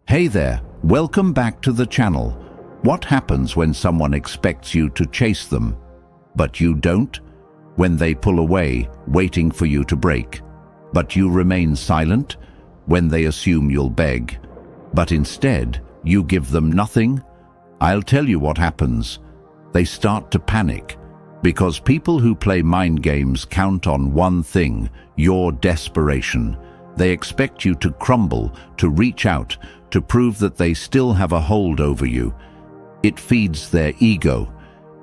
Hey there, welcome back to the channel. What happens when someone expects you to chase them, but you don't? When they pull away, waiting for you to break, but you remain silent? When they assume you'll beg, but instead you give them nothing? I'll tell you what happens. They start to panic, because people who play mind games count on one thing: your desperation. They expect you to crumble, to reach out, to prove that they still have a hold over you. It feeds their ego.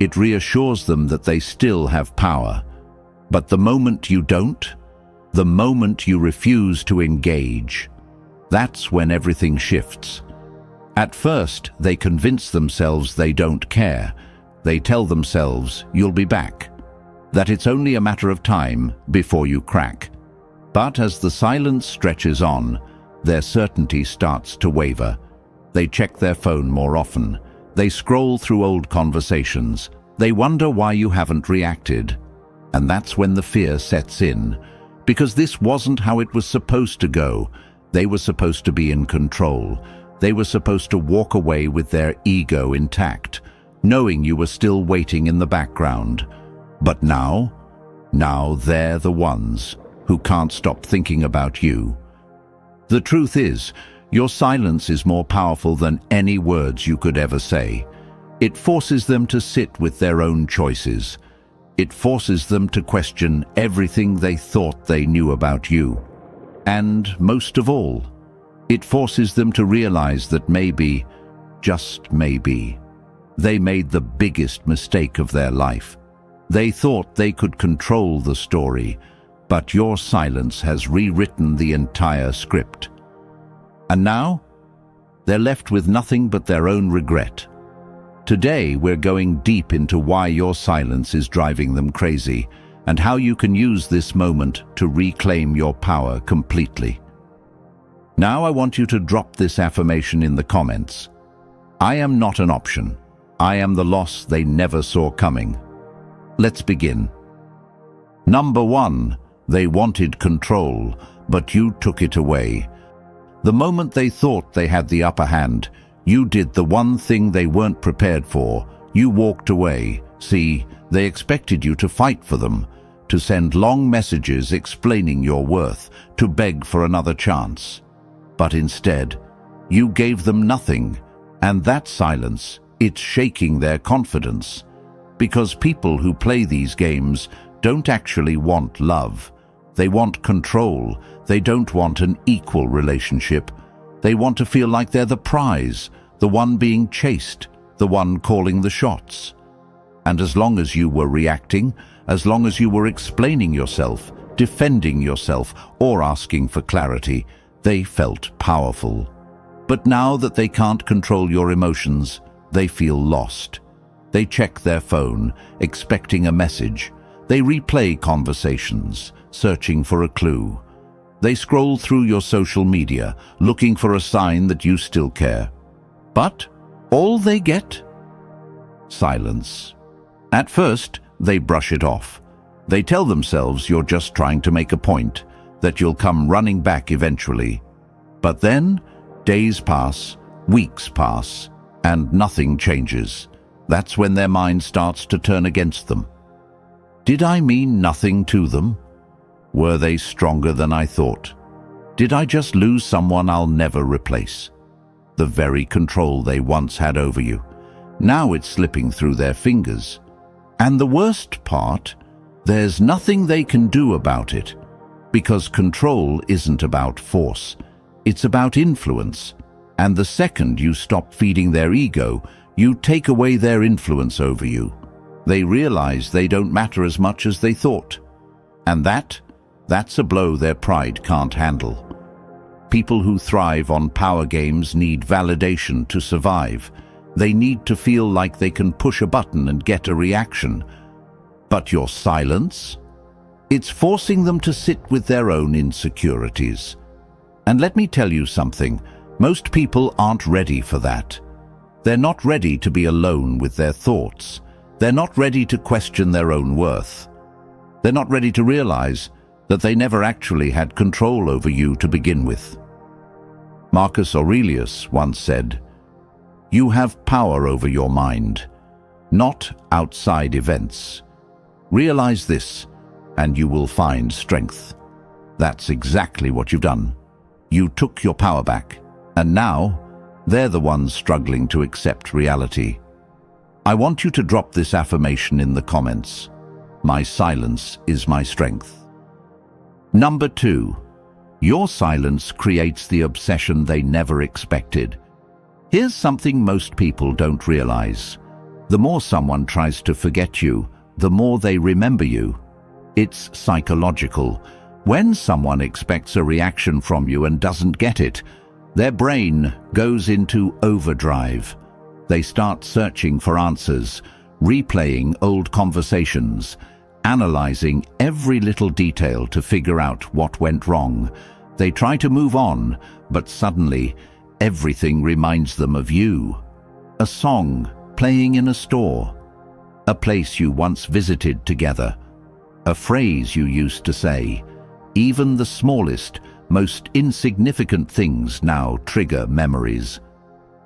It reassures them that they still have power. But the moment you don't, the moment you refuse to engage, that's when everything shifts. At first, they convince themselves they don't care. They tell themselves you'll be back, that it's only a matter of time before you crack. But as the silence stretches on, their certainty starts to waver. They check their phone more often. They scroll through old conversations. They wonder why you haven't reacted. And that's when the fear sets in. Because this wasn't how it was supposed to go. They were supposed to be in control. They were supposed to walk away with their ego intact, knowing you were still waiting in the background. But now they're the ones who can't stop thinking about you. The truth is, your silence is more powerful than any words you could ever say. It forces them to sit with their own choices. It forces them to question everything they thought they knew about you. And most of all, it forces them to realize that maybe, just maybe, they made the biggest mistake of their life. They thought they could control the story, but your silence has rewritten the entire script. And now, they're left with nothing but their own regret. Today, we're going deep into why your silence is driving them crazy, and how you can use this moment to reclaim your power completely. Now I want you to drop this affirmation in the comments. I am not an option. I am the loss they never saw coming. Let's begin. Number 1. They wanted control, but you took it away. The moment they thought they had the upper hand, you did the one thing they weren't prepared for. You walked away. See, they expected you to fight for them, to send long messages explaining your worth, to beg for another chance. But instead, you gave them nothing, and that silence, it's shaking their confidence. Because people who play these games don't actually want love. They want control. They don't want an equal relationship. They want to feel like they're the prize, the one being chased, the one calling the shots. And as long as you were reacting, as long as you were explaining yourself, defending yourself, or asking for clarity, they felt powerful. But now that they can't control your emotions, they feel lost. They check their phone, expecting a message. They replay conversations, searching for a clue. They scroll through your social media, looking for a sign that you still care. But all they get? Silence. At first, they brush it off. They tell themselves you're just trying to make a point, that you'll come running back eventually. But then, days pass, weeks pass, and nothing changes. That's when their mind starts to turn against them. Did I mean nothing to them? Were they stronger than I thought? Did I just lose someone I'll never replace? The very control they once had over you. Now it's slipping through their fingers. And the worst part, there's nothing they can do about it. Because control isn't about force. It's about influence. And the second you stop feeding their ego, you take away their influence over you. They realize they don't matter as much as they thought. And that's a blow their pride can't handle. People who thrive on power games need validation to survive. They need to feel like they can push a button and get a reaction. But your silence? It's forcing them to sit with their own insecurities. And let me tell you something, most people aren't ready for that. They're not ready to be alone with their thoughts. They're not ready to question their own worth. They're not ready to realize that they never actually had control over you to begin with. Marcus Aurelius once said, "You have power over your mind, not outside events. Realize this, and you will find strength." That's exactly what you've done. You took your power back, and now they're the ones struggling to accept reality. I want you to drop this affirmation in the comments. My silence is my strength. Number 2. Your silence creates the obsession they never expected. Here's something most people don't realize. The more someone tries to forget you, the more they remember you. It's psychological. When someone expects a reaction from you and doesn't get it, their brain goes into overdrive. They start searching for answers, replaying old conversations, analyzing every little detail to figure out what went wrong. They try to move on, but suddenly everything reminds them of you. A song playing in a store, a place you once visited together, a phrase you used to say. Even the smallest, most insignificant things now trigger memories.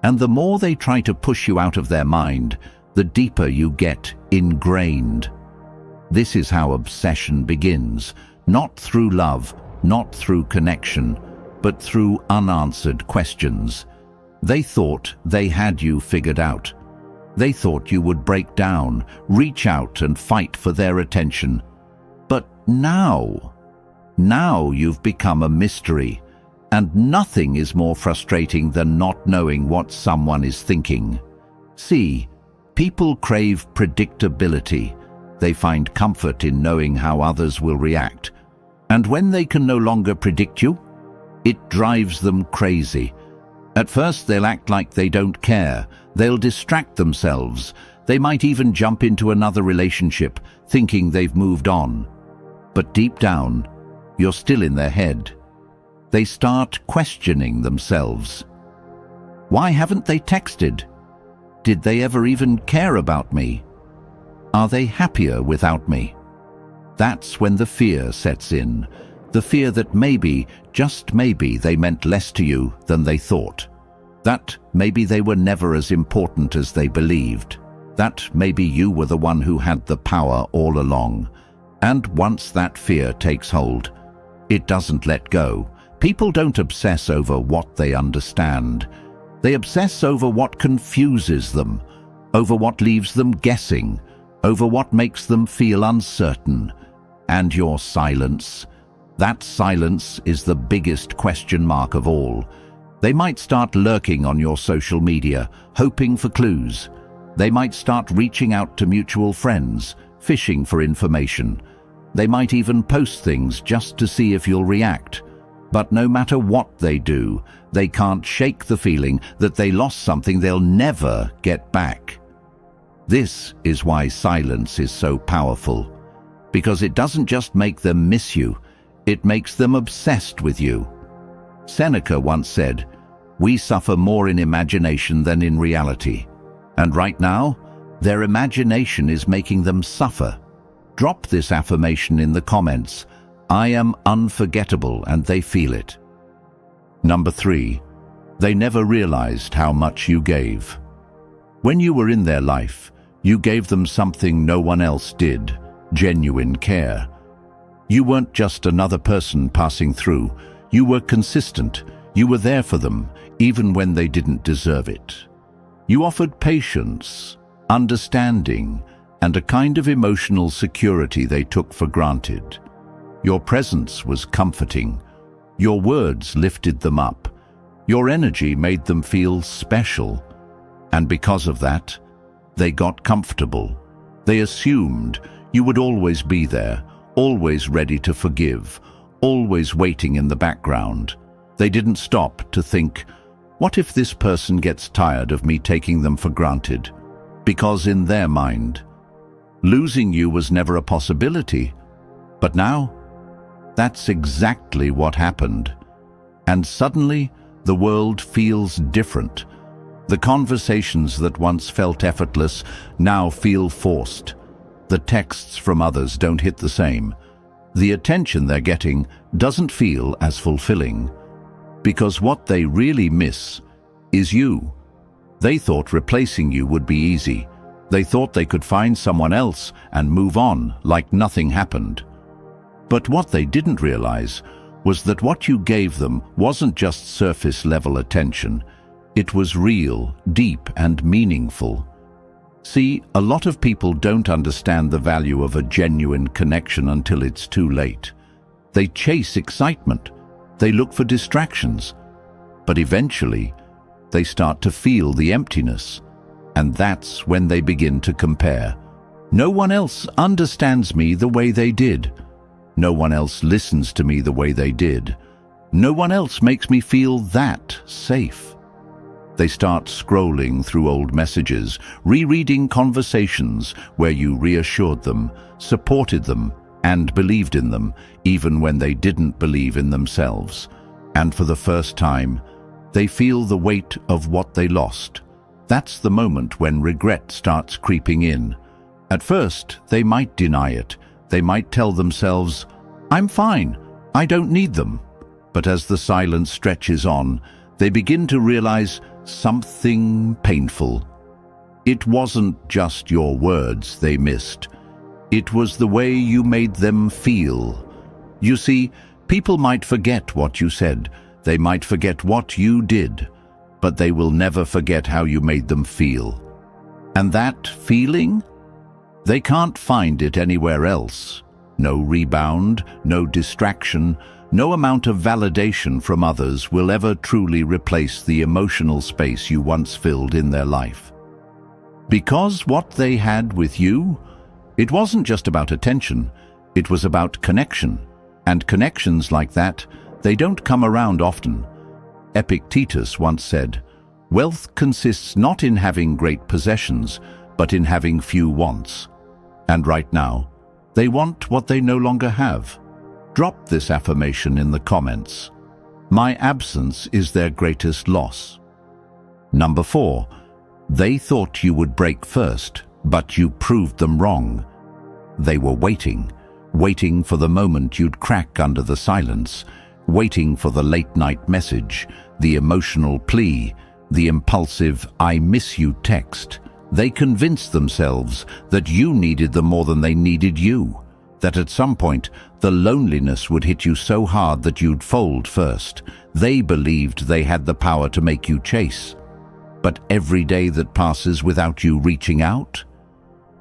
And the more they try to push you out of their mind, the deeper you get ingrained. This is how obsession begins, not through love, not through connection, but through unanswered questions. They thought they had you figured out. They thought you would break down, reach out and fight for their attention. But now you've become a mystery, and nothing is more frustrating than not knowing what someone is thinking. See, people crave predictability. They find comfort in knowing how others will react. And when they can no longer predict you, it drives them crazy. At first they'll act like they don't care. They'll distract themselves. They might even jump into another relationship, thinking they've moved on. But deep down, you're still in their head. They start questioning themselves. Why haven't they texted? Did they ever even care about me? Are they happier without me? That's when the fear sets in. The fear that maybe, just maybe, they meant less to you than they thought. That maybe they were never as important as they believed. That maybe you were the one who had the power all along. And once that fear takes hold, it doesn't let go. People don't obsess over what they understand. They obsess over what confuses them, over what leaves them guessing, over what makes them feel uncertain. And your silence, that silence is the biggest question mark of all. They might start lurking on your social media, hoping for clues. They might start reaching out to mutual friends, fishing for information. They might even post things just to see if you'll react. But no matter what they do, they can't shake the feeling that they lost something they'll never get back. This is why silence is so powerful. Because it doesn't just make them miss you, it makes them obsessed with you. Seneca once said, "We suffer more in imagination than in reality." And right now, their imagination is making them suffer. Drop this affirmation in the comments. I am unforgettable, and they feel it. Number 3. They never realized how much you gave. When you were in their life, you gave them something no one else did. Genuine care. You weren't just another person passing through. You were consistent. You were there for them, even when they didn't deserve it. You offered patience, understanding, and a kind of emotional security they took for granted. Your presence was comforting. Your words lifted them up. Your energy made them feel special. And because of that, they got comfortable. They assumed you would always be there, always ready to forgive, always waiting in the background. They didn't stop to think, what if this person gets tired of me taking them for granted? Because in their mind, losing you was never a possibility. But now, that's exactly what happened. And suddenly, the world feels different. The conversations that once felt effortless now feel forced. The texts from others don't hit the same. The attention they're getting doesn't feel as fulfilling. Because what they really miss is you. They thought replacing you would be easy. They thought they could find someone else and move on like nothing happened. But what they didn't realize was that what you gave them wasn't just surface-level attention. It was real, deep, and meaningful. See, a lot of people don't understand the value of a genuine connection until it's too late. They chase excitement. They look for distractions. But eventually, they start to feel the emptiness. And that's when they begin to compare. No one else understands me the way they did. No one else listens to me the way they did. No one else makes me feel that safe. They start scrolling through old messages, rereading conversations where you reassured them, supported them, and believed in them, even when they didn't believe in themselves. And for the first time, they feel the weight of what they lost. That's the moment when regret starts creeping in. At first, they might deny it. They might tell themselves, "I'm fine, I don't need them." But as the silence stretches on, they begin to realize something painful. It wasn't just your words they missed. It was the way you made them feel. You see, people might forget what you said. They might forget what you did, but they will never forget how you made them feel. And that feeling? They can't find it anywhere else. No rebound, no distraction, no amount of validation from others will ever truly replace the emotional space you once filled in their life. Because what they had with you, it wasn't just about attention, it was about connection. And connections like that, they don't come around often. Epictetus once said, "Wealth consists not in having great possessions, but in having few wants." And right now, they want what they no longer have. Drop this affirmation in the comments. My absence is their greatest loss. Number 4, they thought you would break first, but you proved them wrong. They were waiting for the moment you'd crack under the silence, waiting for the late-night message, the emotional plea, the impulsive "I miss you" text. They convinced themselves that you needed them more than they needed you, that at some point the loneliness would hit you so hard that you'd fold first. They believed they had the power to make you chase. But every day that passes without you reaching out,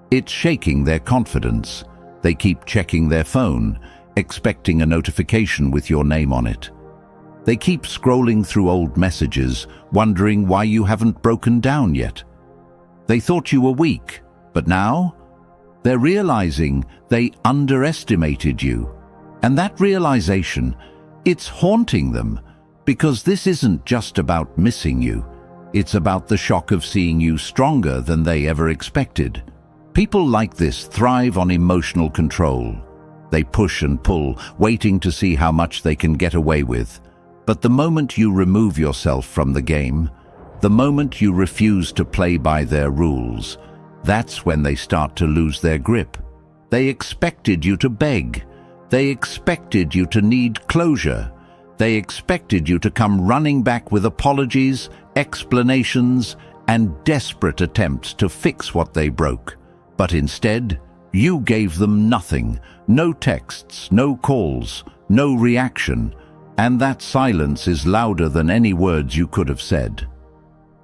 it's shaking their confidence. They keep checking their phone, expecting a notification with your name on it. They keep scrolling through old messages, wondering why you haven't broken down yet. They thought you were weak, but now they're realizing they underestimated you. And that realization, it's haunting them, because this isn't just about missing you. It's about the shock of seeing you stronger than they ever expected. People like this thrive on emotional control. They push and pull, waiting to see how much they can get away with. But the moment you remove yourself from the game, the moment you refuse to play by their rules, that's when they start to lose their grip. They expected you to beg. They expected you to need closure. They expected you to come running back with apologies, explanations, and desperate attempts to fix what they broke. But instead, you gave them nothing, no texts, no calls, no reaction, and that silence is louder than any words you could have said.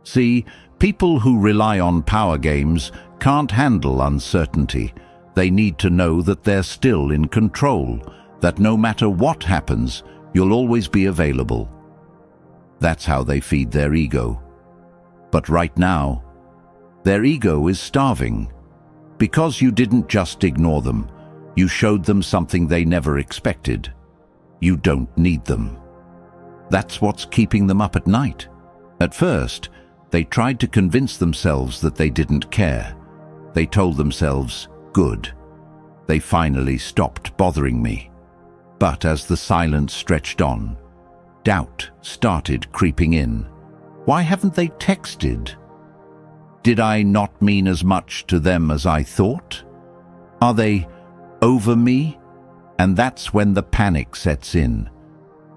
See, people who rely on power games can't handle uncertainty. They need to know that they're still in control, that no matter what happens, you'll always be available. That's how they feed their ego. But right now, their ego is starving. Because you didn't just ignore them, you showed them something they never expected. You don't need them. That's what's keeping them up at night. At first, they tried to convince themselves that they didn't care. They told themselves, "Good. They finally stopped bothering me." But as the silence stretched on, doubt started creeping in. Why haven't they texted? Did I not mean as much to them as I thought? Are they over me? And that's when the panic sets in.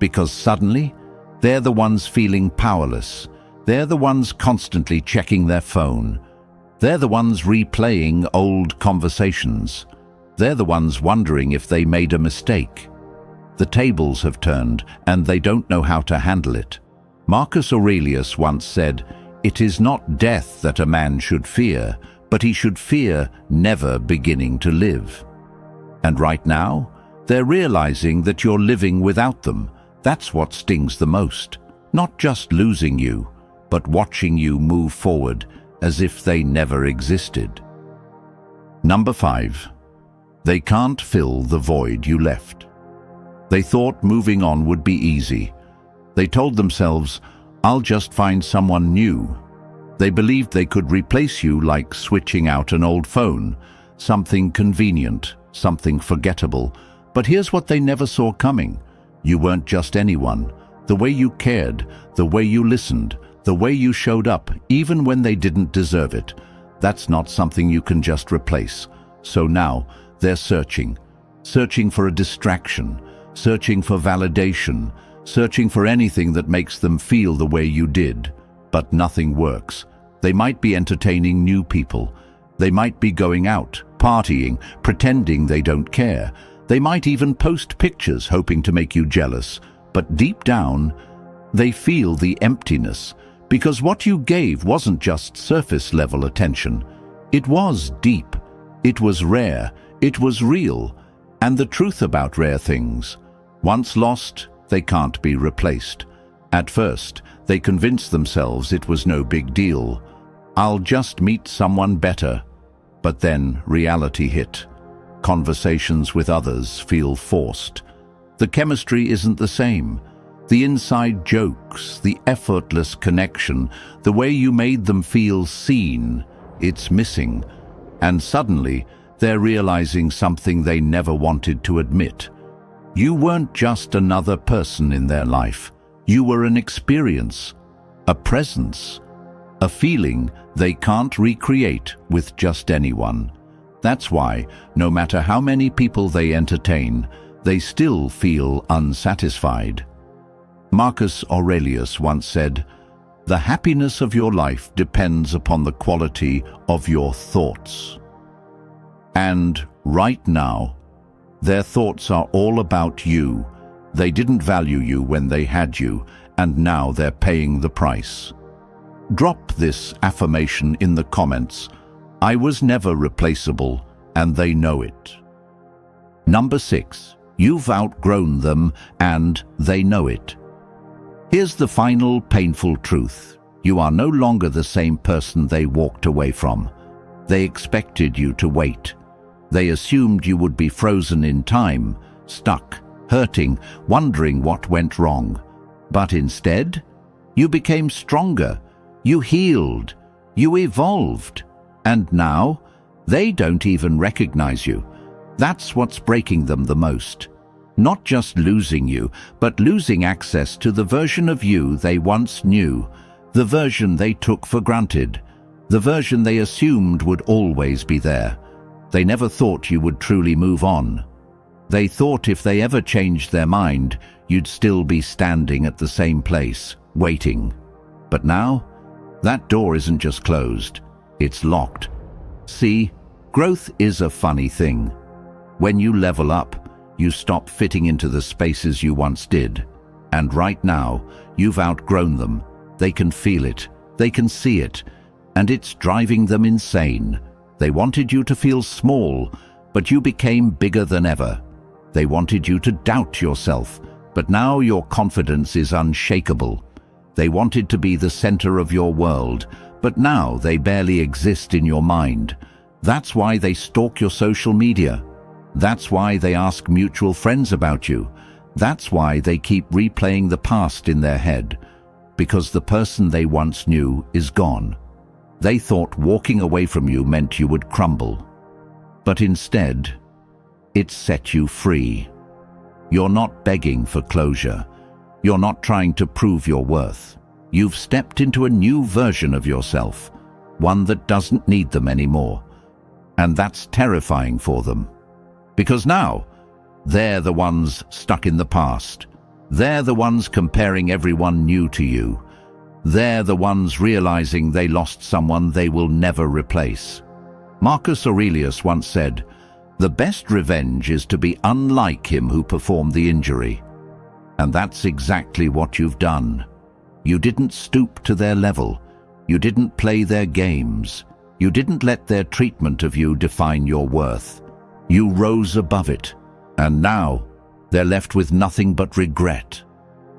Because suddenly, They're the ones feeling powerless. They're the ones constantly checking their phone. They're the ones replaying old conversations. They're the ones wondering if they made a mistake. The tables have turned, and they don't know how to handle it. Marcus Aurelius once said, "It is not death that a man should fear, but he should fear never beginning to live." And right now, they're realizing that you're living without them. That's what stings the most. Not just losing you, but watching you move forward as if they never existed. Number 5. They can't fill the void you left. They thought moving on would be easy. They told themselves, "I'll just find someone new." They believed they could replace you like switching out an old phone, something convenient, something forgettable. But here's what they never saw coming. You weren't just anyone. The way you cared, the way you listened, the way you showed up, even when they didn't deserve it, that's not something you can just replace. So now, they're searching for a distraction, searching for validation, searching for anything that makes them feel the way you did. But nothing works. They might be entertaining new people. They might be going out, partying, pretending they don't care. They might even post pictures hoping to make you jealous. But deep down, they feel the emptiness, because what you gave wasn't just surface-level attention. It was deep. It was rare. It was real. And the truth about rare things, once lost, they can't be replaced. At first, they convinced themselves it was no big deal. I'll just meet someone better. But then reality hit. Conversations with others feel forced. The chemistry isn't the same. The inside jokes, the effortless connection, the way you made them feel seen, it's missing. And suddenly, they're realizing something they never wanted to admit. You weren't just another person in their life. You were an experience, a presence, a feeling they can't recreate with just anyone. That's why, no matter how many people they entertain, they still feel unsatisfied. Marcus Aurelius once said, "The happiness of your life depends upon the quality of your thoughts." And right now, their thoughts are all about you. They didn't value you when they had you, and now they're paying the price. Drop this affirmation in the comments. I was never replaceable, and they know it. Number 6. You've outgrown them, and they know it. Here's the final painful truth. You are no longer the same person they walked away from. They expected you to wait. They assumed you would be frozen in time, stuck, hurting, wondering what went wrong. But instead, you became stronger. You healed. You evolved. And now, they don't even recognize you. That's what's breaking them the most. Not just losing you, but losing access to the version of you they once knew, the version they took for granted, the version they assumed would always be there. They never thought you would truly move on. They thought if they ever changed their mind, you'd still be standing at the same place, waiting. But now, that door isn't just closed, it's locked. See, growth is a funny thing. When you level up, you stop fitting into the spaces you once did. And right now, you've outgrown them. They can feel it, they can see it, and it's driving them insane. They wanted you to feel small, but you became bigger than ever. They wanted you to doubt yourself, but now your confidence is unshakable. They wanted to be the center of your world, but now they barely exist in your mind. That's why they stalk your social media. That's why they ask mutual friends about you. That's why they keep replaying the past in their head. Because the person they once knew is gone. They thought walking away from you meant you would crumble. But instead, it set you free. You're not begging for closure. You're not trying to prove your worth. You've stepped into a new version of yourself, one that doesn't need them anymore. And that's terrifying for them. Because now, they're the ones stuck in the past. They're the ones comparing everyone new to you. They're the ones realizing they lost someone they will never replace. Marcus Aurelius once said, "The best revenge is to be unlike him who performed the injury." And that's exactly what you've done. You didn't stoop to their level. You didn't play their games. You didn't let their treatment of you define your worth. You rose above it. And now, they're left with nothing but regret.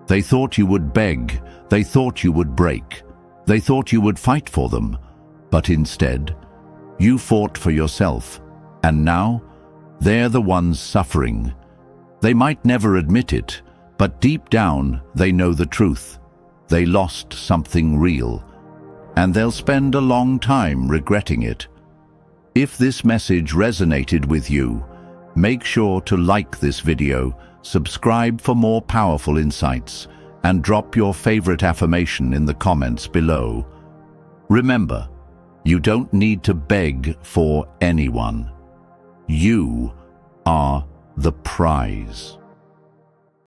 They thought you would beg. They thought you would break. They thought you would fight for them. But instead, you fought for yourself. And now, they're the ones suffering. They might never admit it, but deep down, they know the truth. They lost something real. And they'll spend a long time regretting it. If this message resonated with you, make sure to like this video, subscribe for more powerful insights, and drop your favorite affirmation in the comments below. Remember, you don't need to beg for anyone. You are the prize.